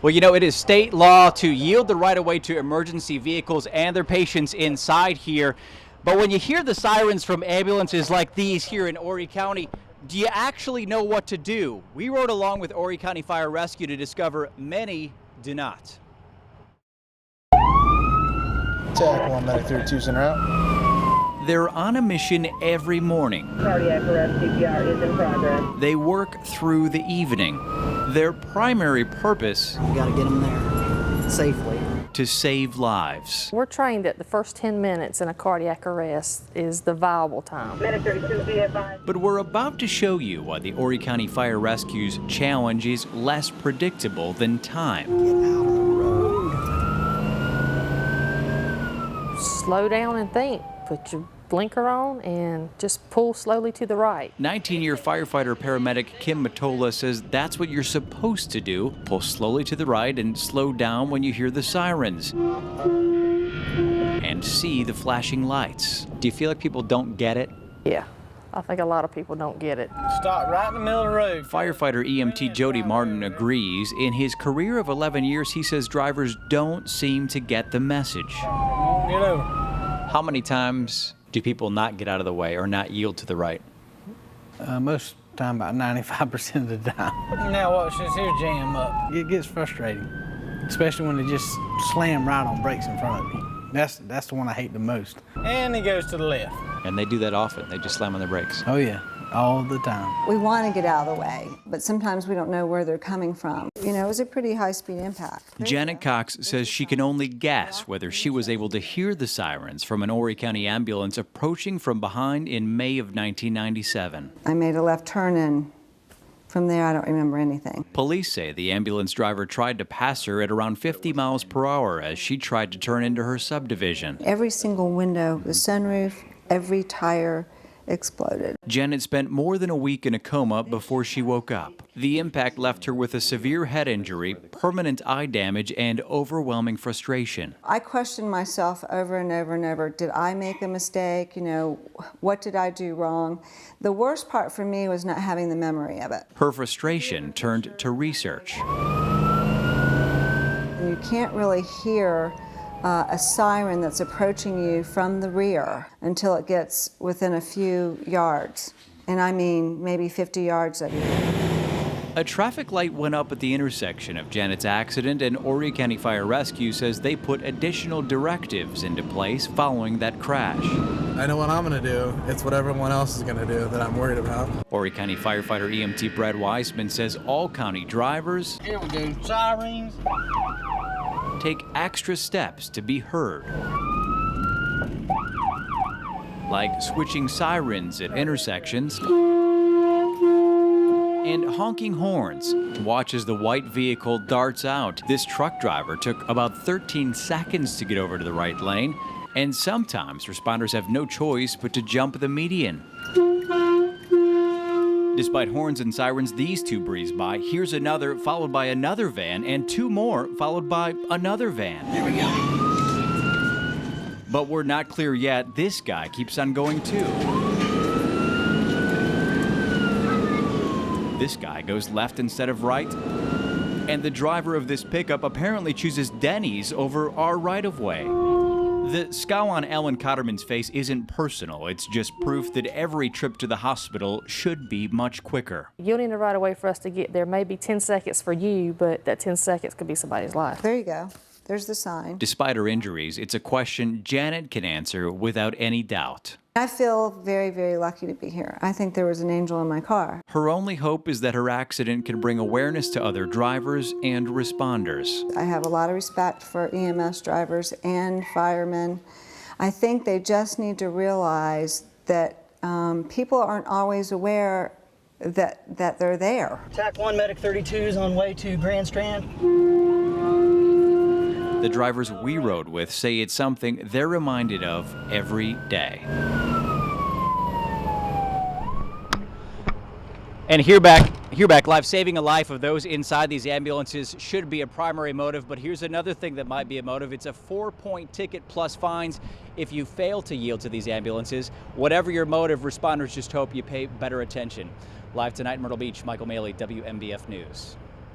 Well, you know, it is state law to yield the right-of-way to emergency vehicles and their patients inside here. But when you hear the sirens from ambulances like these here in Horry County, do you actually know what to do? We rode along with Horry County Fire Rescue to discover many do not. Tech 1 medic 32's en route. They're on a mission every morning. Cardiac arrest CPR is in progress. They work through the evening. Their primary purpose, You gotta get them there safely. to save lives. We're trained that the first 10 minutes in a cardiac arrest is the viable time. Medic 32, be advised. But we're about to show you why the Horry County Fire Rescue's challenge is less predictable than time. Get out of the road. Slow down and think. Put your blinker on and just pull slowly to the right. 19-year firefighter paramedic Kim Matola says that's what you're supposed to do. Pull slowly to the right and slow down when you hear the sirens and see the flashing lights. Do you feel like people don't get it? Yeah, I think a lot of people don't get it. Stop right in the middle of the road. Firefighter EMT Jody Martin agrees. In his career of 11 years, he says drivers don't seem to get the message. Get over. How many times do people not get out of the way or not yield to the right? Most of the time, about 95% of the time. Now watch this here jam up. It gets frustrating, especially when they just slam right on brakes in front of you. That's the one I hate the most. And he goes to the left. And they do that often. They just slam on their brakes. Oh yeah, all the time. We want to get out of the way, but sometimes we don't know where they're coming from. You know, it was a pretty high-speed impact. Janet Cox says she can only guess whether she was able to hear the sirens from an Horry County ambulance approaching from behind in May of 1997. I made a left turn, and from there I don't remember anything. Police say the ambulance driver tried to pass her at around 50 miles per hour as she tried to turn into her subdivision. Every single window, the sunroof, every tire exploded. Janet spent more than a week in a coma before she woke up. The impact left her with a severe head injury, permanent eye damage, and overwhelming frustration. I questioned myself over and over and over. Did I make a mistake? You know, what did I do wrong? The worst part for me was not having the memory of it. Her frustration turned to research. And you can't really hear a siren that's approaching you from the rear until it gets within a few yards. And I mean maybe 50 yards of you. A traffic light went up at the intersection of Janet's accident, and Horry County Fire Rescue says they put additional directives into place following that crash. I know what I'm going to do. It's what everyone else is going to do that I'm worried about. Horry County firefighter EMT Brad Weisman says all county drivers Here we go. Sirens. take extra steps to be heard, like switching sirens at intersections and honking horns. Watch as the white vehicle darts out. This truck driver took about 13 seconds to get over to the right lane, and sometimes responders have no choice but to jump the median. Despite horns and sirens, these two breeze by. Here's another, followed by another van, and two more, followed by another van. Here we go. But we're not clear yet. This guy keeps on going too. This guy goes left instead of right. And the driver of this pickup apparently chooses Denny's over our right-of-way. The scowl on Alan Cotterman's face isn't personal. It's just proof that every trip to the hospital should be much quicker. Yielding the right of way for us to get there may be 10 seconds for you, but that 10 seconds could be somebody's life. There you go. There's the sign. Despite her injuries, it's a question Janet can answer without any doubt. I feel very, very lucky to be here. I think there was an angel in my car. Her only hope is that her accident can bring awareness to other drivers and responders. I have a lot of respect for EMS drivers and firemen. I think they just need to realize that people aren't always aware that they're there. Attack 1 medic 32 is on way to Grand Strand. The drivers we rode with say it's something they're reminded of every day. And here back live, saving a life of those inside these ambulances should be a primary motive, but here's another thing that might be a motive. It's a 4-point ticket plus fines if you fail to yield to these ambulances. Whatever your motive, responders just hope you pay better attention. Live tonight in Myrtle Beach, Michael Maley, WMBF News.